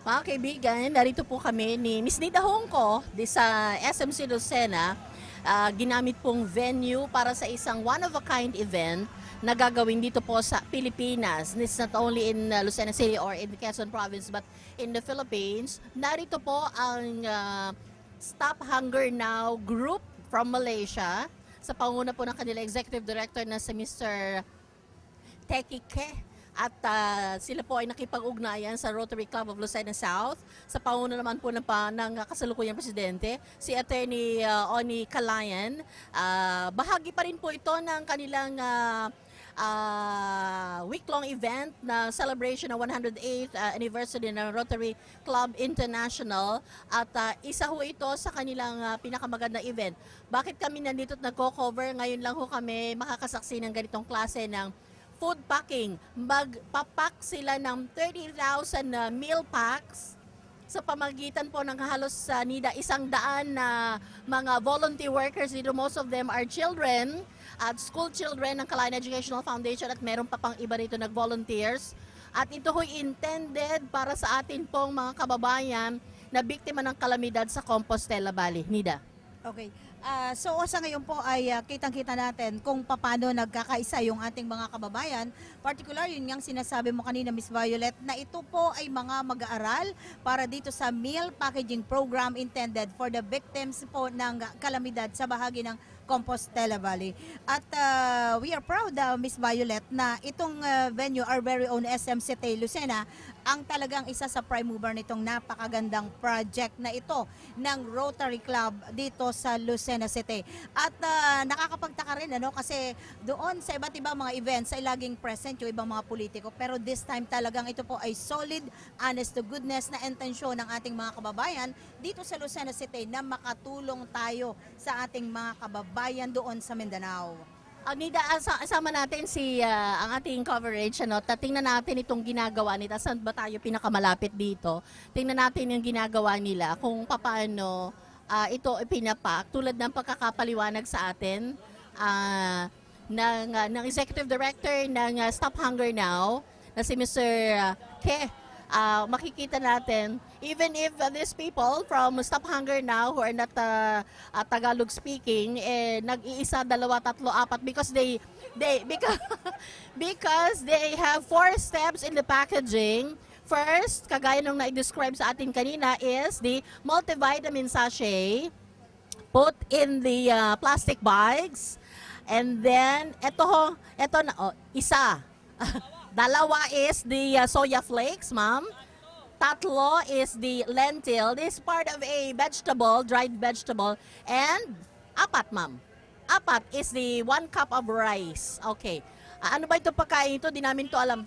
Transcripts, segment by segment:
Mga kaibigan, narito po kami ni Miss Nida Hongko sa SMC Lucena. Ginamit pong venue para sa isang one-of-a-kind event na gagawin dito po sa Pilipinas. It's not only in Lucena City or in Quezon Province but in the Philippines. Narito po ang Stop Hunger Now group from Malaysia sa panguna po ng kanila Executive Director na si Mr. Teki Ke. At sila po ay nakipag-ugnayan sa Rotary Club of Lucena South. Sa panguna naman po ng kasalukuyang presidente, si Attorney Oni Calayan. Bahagi pa rin po ito ng kanilang week-long event na celebration ng 108th anniversary ng Rotary Club International. At isa ho ito sa kanilang pinakamagandang event. Bakit kami nandito at nagko-cover? Ngayon lang ho kami makakasaksi ng ganitong klase ng food packing. Magpapak sila ng 30,000 meal packs sa pamagitan po ng halos nida 100 na mga volunteer workers dito. Most of them are children at school children ng Kalayan Educational Foundation at meron pa pang iba rito nag-volunteers. At ito ho'y intended para sa atin pong mga kababayan na biktima ng kalamidad sa Compostela Valley. Nida. Okay. So sa ngayon po ay kitang-kita natin kung paano nagkakaisa yung ating mga kababayan. Particular yun yung sinasabi mo kanina, Miss Violet, na ito po ay mga mag-aaral para dito sa meal packaging program intended for the victims po ng kalamidad sa bahagi ng Compostela Valley. At we are proud, Miss Violet, na itong venue, our very own SMCT Lucena, ang talagang isa sa prime mover nitong napakagandang project na ito ng Rotary Club dito sa Lucena City. At nakakapagtaka rin kasi doon sa iba't ibang mga events ay laging present yung ibang mga politiko. Pero this time talagang ito po ay solid, honest to goodness na intensyon ng ating mga kababayan dito sa Lucena City na makatulong tayo sa ating mga kababayan doon sa Mindanao. Nida, asama natin ang ating coverage. Tingnan natin itong ginagawa nila. Saan ba tayo pinakamalapit dito? Tingnan natin yung ginagawa nila kung paano ito pinapak. Tulad ng pagkakapaliwanag sa atin ng Executive Director ng Stop Hunger Now na si Mr. Ke. Makikita natin, even if these people from Stop Hunger Now who are not Tagalog speaking, nag-iisa, dalawa, tatlo, apat because because they have 4 steps in the packaging. First, kagaya nung na-describe sa atin kanina, is the multivitamin sachet put in the plastic bags. And then, ito na, isa. Dalawa is the soya flakes, ma'am. Tatlo is the lentil. This is part of a vegetable, dried vegetable. And 4, ma'am. 4 is the 1 cup of rice. Okay. Ano ba ito pagkain ito? Di namin to alam.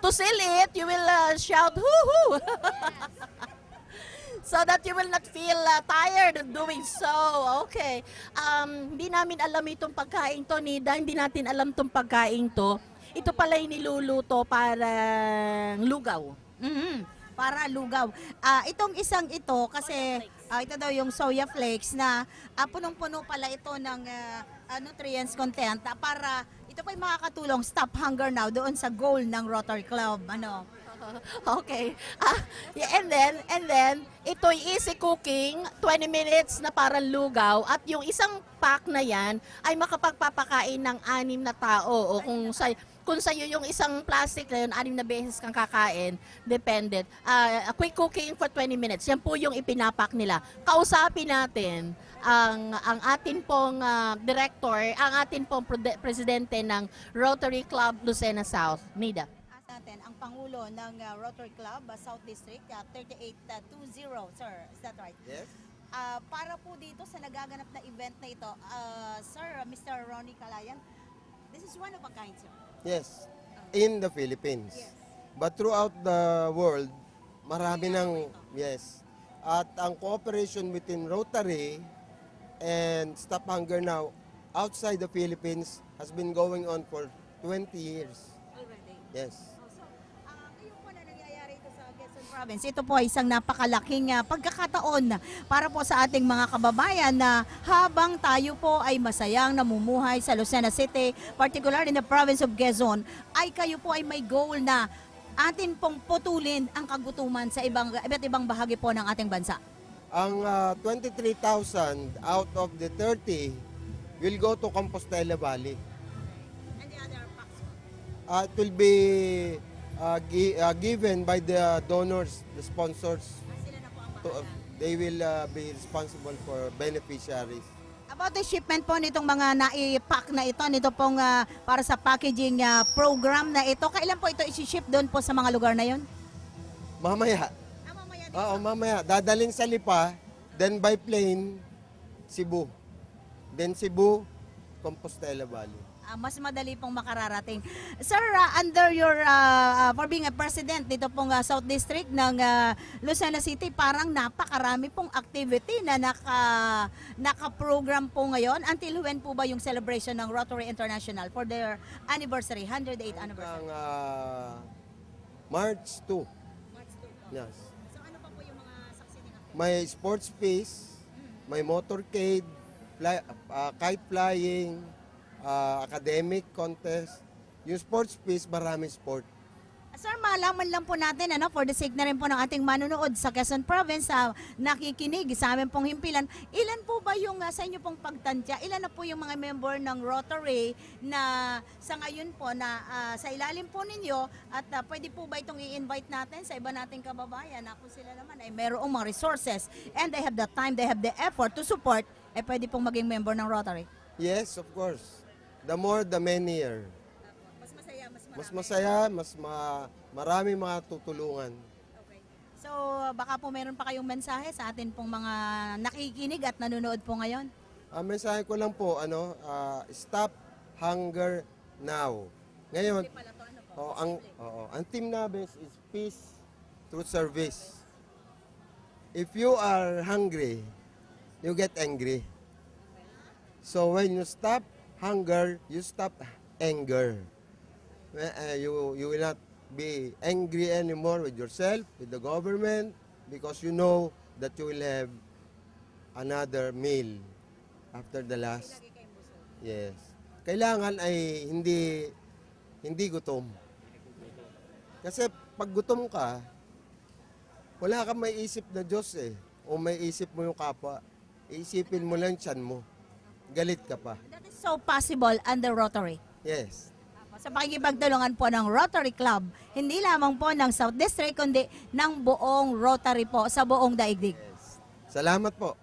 To seal it, you will shout, hoo-hoo! So that you will not feel tired of doing so. Okay. Hindi namin alam itong pagkain to, Nida. Hindi natin alam itong pagkain to. Ito pala yung niluluto para lugaw. Para lugaw. Itong isang ito, kasi ito daw yung soya flakes na punong-puno pala ito ng nutrients content para ito pa yung makakatulong stop hunger now doon sa goal ng Rotary Club. Okay. And then, ito'y easy cooking, 20 minutes na parang lugaw. At yung isang pack na yan ay makapagpapakain ng 6 na tao. O kung sa'yo yung isang plastic na yun, 6 na beses kang kakain, dependent. Quick cooking for 20 minutes. Yan po yung ipinapak nila. Kausapin natin ang atin pong director, ang atin pong presidente ng Rotary Club Lucena South. Nida. Natin ang Pangulo ng Rotary Club South District 3820, sir. Is that right? Yes. Para po dito sa nagaganap na event na ito, sir, Mr. Ronnie Calayan, this is one of a kind, sir. Yes. In the Philippines. Yes. But throughout the world, marami ng yes. At ang cooperation between Rotary and Stop Hunger Now outside the Philippines has been going on for 20 years. Already. Yes. Ngayon po na nangyayari ito sa Quezon Province. Ito po ay isang napakalaking pagkakataon para po sa ating mga kababayan na habang tayo po ay masayang namumuhay sa Lucena City, particular in the province of Quezon, ay kayo po ay may goal na atin pong putulin ang kagutuman sa iba't ibang bahagi po ng ating bansa? Ang 23,000 out of the 30 will go to Compostela Valley. And the other packs? It will be given by the donors, the sponsors. Sila na po ang They will be responsible for beneficiaries. About the shipment po nitong mga nai-pack na ito, nito pong para sa packaging program na ito, kailan po ito isi-ship doon po sa mga lugar na yon? Mamaya. Mamaya Oo, mamaya. Dadalhin sa Lipa, then by plane, Cebu. Then Cebu, Compostela Valley. Mas madali pong makararating. Sir, under your, for being a president dito pong South District ng Lucena City, parang napakarami pong activity na naka-program po ngayon. Until when po ba yung celebration ng Rotary International for their anniversary, 108th anniversary? Hanggang March 2. March 2. Yes. So ano pa po yung mga succeeding activities? May sports piece, may motorcade, kite flying, academic contest. Yung sports piece, marami sport. Sir, malaman lang po natin, for the sake na rin po ng ating manunood sa Quezon Province, nakikinig sa amin pong himpilan, ilan po ba yung sa inyo pong pagtansya, ilan na po yung mga member ng Rotary na sa ngayon po na sa ilalim po ninyo at pwede po ba itong i-invite natin sa iba nating kababayan na kung sila naman ay merong mga resources and they have the time, they have the effort to support, pwede pong maging member ng Rotary? Yes, of course. The more, the merrier. Mas masaya, Mas masaya, marami mga tutulungan. Okay. So, baka po meron pa kayong mensahe sa atin pong mga nakikinig at nanonood po ngayon? Ang mensahe ko lang po, stop hunger now. Ngayon, ang Team Nabes is peace through service. If you are hungry, you get angry. So when you stop hunger, you stop anger. You will not be angry anymore with yourself, with the government, because you know that you will have another meal after the last. Yes. Kailangan ay hindi gutom. Kasi pag gutom ka, wala kang may isip na Diyos o may isip mo yung kapwa. Iisipin mo lang tiyan mo. Galit ka pa. That is so possible under Rotary. Yes. Sa pakikipagtulungan po ng Rotary Club, hindi lamang po ng South District, kundi ng buong Rotary po sa buong daigdig. Salamat po.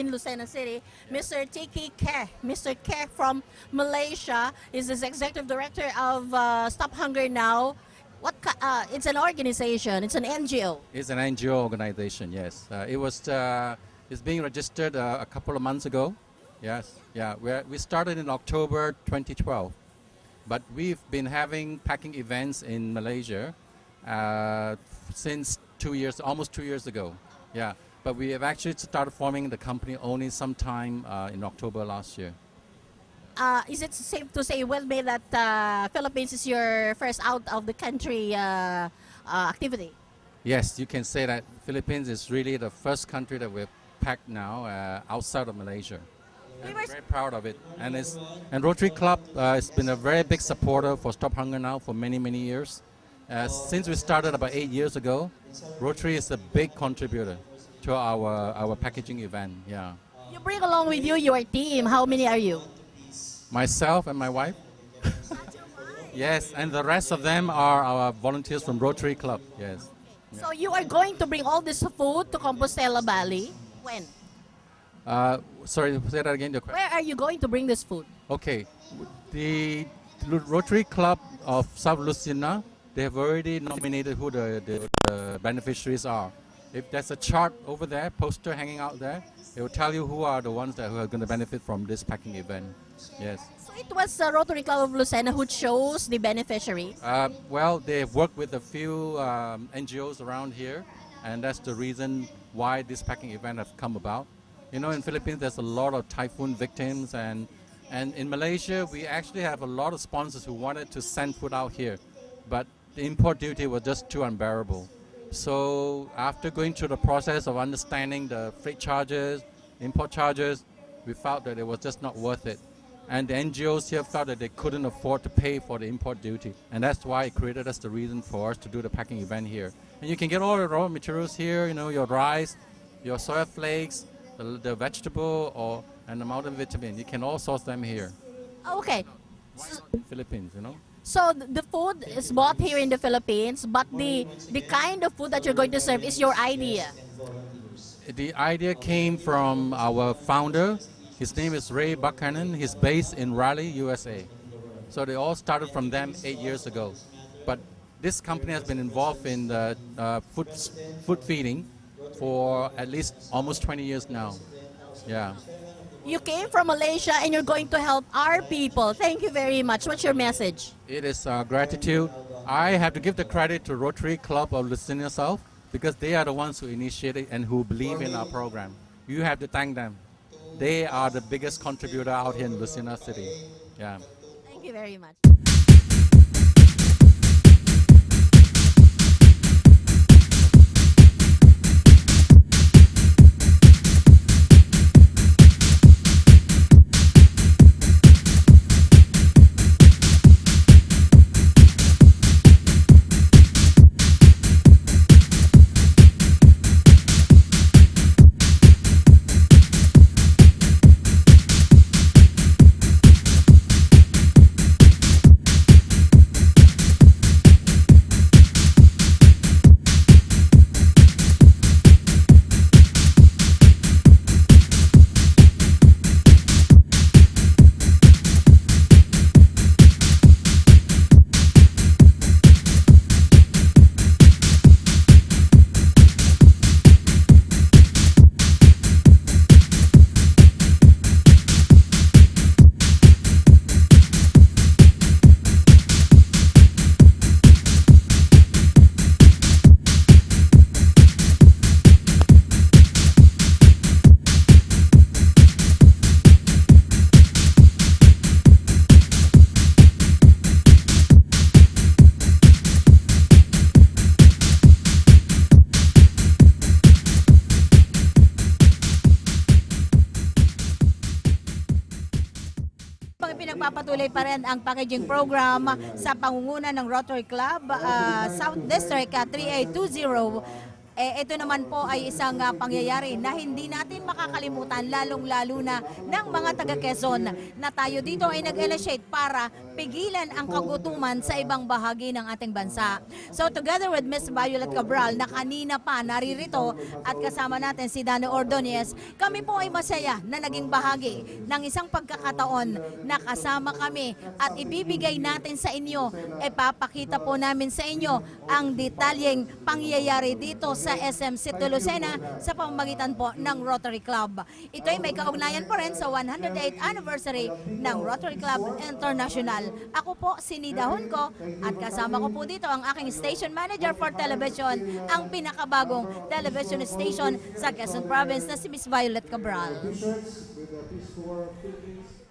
in Lucena City, Mr. Tiki Keh. Mr. Keh from Malaysia is the executive director of Stop Hunger Now. It's an organization, it's an NGO. It's an NGO organization, yes. It's being registered a couple of months ago. Yes, yeah. We started in October 2012, but we've been having packing events in Malaysia since almost 2 years ago. Yeah, but we have actually started forming the company only sometime in October last year. Is it safe to say, well, May, that Philippines is your first out of the country activity? Yes, you can say that Philippines is really the first country that we've packed now outside of Malaysia. And we're very proud of it. And Rotary Club has been a very big supporter for Stop Hunger Now for many, many years. Since we started about 8 years ago, Rotary is a big contributor to our packaging event. Yeah, You bring along with you your team. How many are you? myself and my wife. Yes, and the rest of them are our volunteers from Rotary Club. Yes. So you are going to bring all this food to Compostela Valley. When? Sorry, say that again. Your question. Where are you going to bring this food? Okay, the Rotary Club of South Lucena, they have already nominated who the beneficiaries are. If there's a chart over there, poster hanging out there, it will tell you who are the ones who are going to benefit from this packing event. Yes. So it was the Rotary Club of Lucena who chose the beneficiaries. Well, they've worked with a few NGOs around here, and that's the reason why this packing event has come about. You know, in Philippines, there's a lot of typhoon victims, and in Malaysia, we actually have a lot of sponsors who wanted to send food out here, but the import duty was just too unbearable. So after going through the process of understanding the freight charges, import charges, we felt that it was just not worth it. And the NGOs here felt that they couldn't afford to pay for the import duty. And that's why it created us the reason for us to do the packing event here. And you can get all the raw materials here, you know, your rice, your soya flakes, the vegetable, and the multivitamin. You can all source them here. Okay. Philippines, you know. So the food is bought here in the Philippines, but the kind of food that you're going to serve is your idea. The idea came from our founder. His name is Ray Buchanan. He's based in Raleigh, USA. So they all started from them 8 years ago. But this company has been involved in the food feeding for at least almost 20 years now. Yeah. You came from Malaysia and you're going to help our people. Thank you very much. What's your message? It is gratitude. I have to give the credit to Rotary Club of Lucena South because they are the ones who initiated and who believe in our program. You have to thank them. They are the biggest contributor out here in Lucena City. Yeah. Thank you very much. Pinagpapatuloy pa rin ang packaging program sa pangunguna ng Rotary Club South District 3820 ito naman po ay isang pangyayari na hindi natin makakalimutan, lalong-lalo na ng mga taga Quezon na tayo dito ay nag-initiate para pigilan ang kagutuman sa ibang bahagi ng ating bansa. So together with Miss Violet Cabral na kanina pa naririto at kasama natin si Dano Ordonez, kami po ay masaya na naging bahagi ng isang pagkakataon na kasama kami at ibibigay natin sa inyo, papakita po namin sa inyo ang detalyeng pangyayari dito sa SM City Lucena sa pamamagitan po ng Rotary Club. Ito ay may kaugnayan pa rin sa 108th anniversary ng Rotary Club International. Ako po si Nida Junco at kasama ko po dito ang aking station manager for television, ang pinakabagong television station sa Quezon Province na si Miss Violet Cabral. T-shirts with the Peace Corps Philippines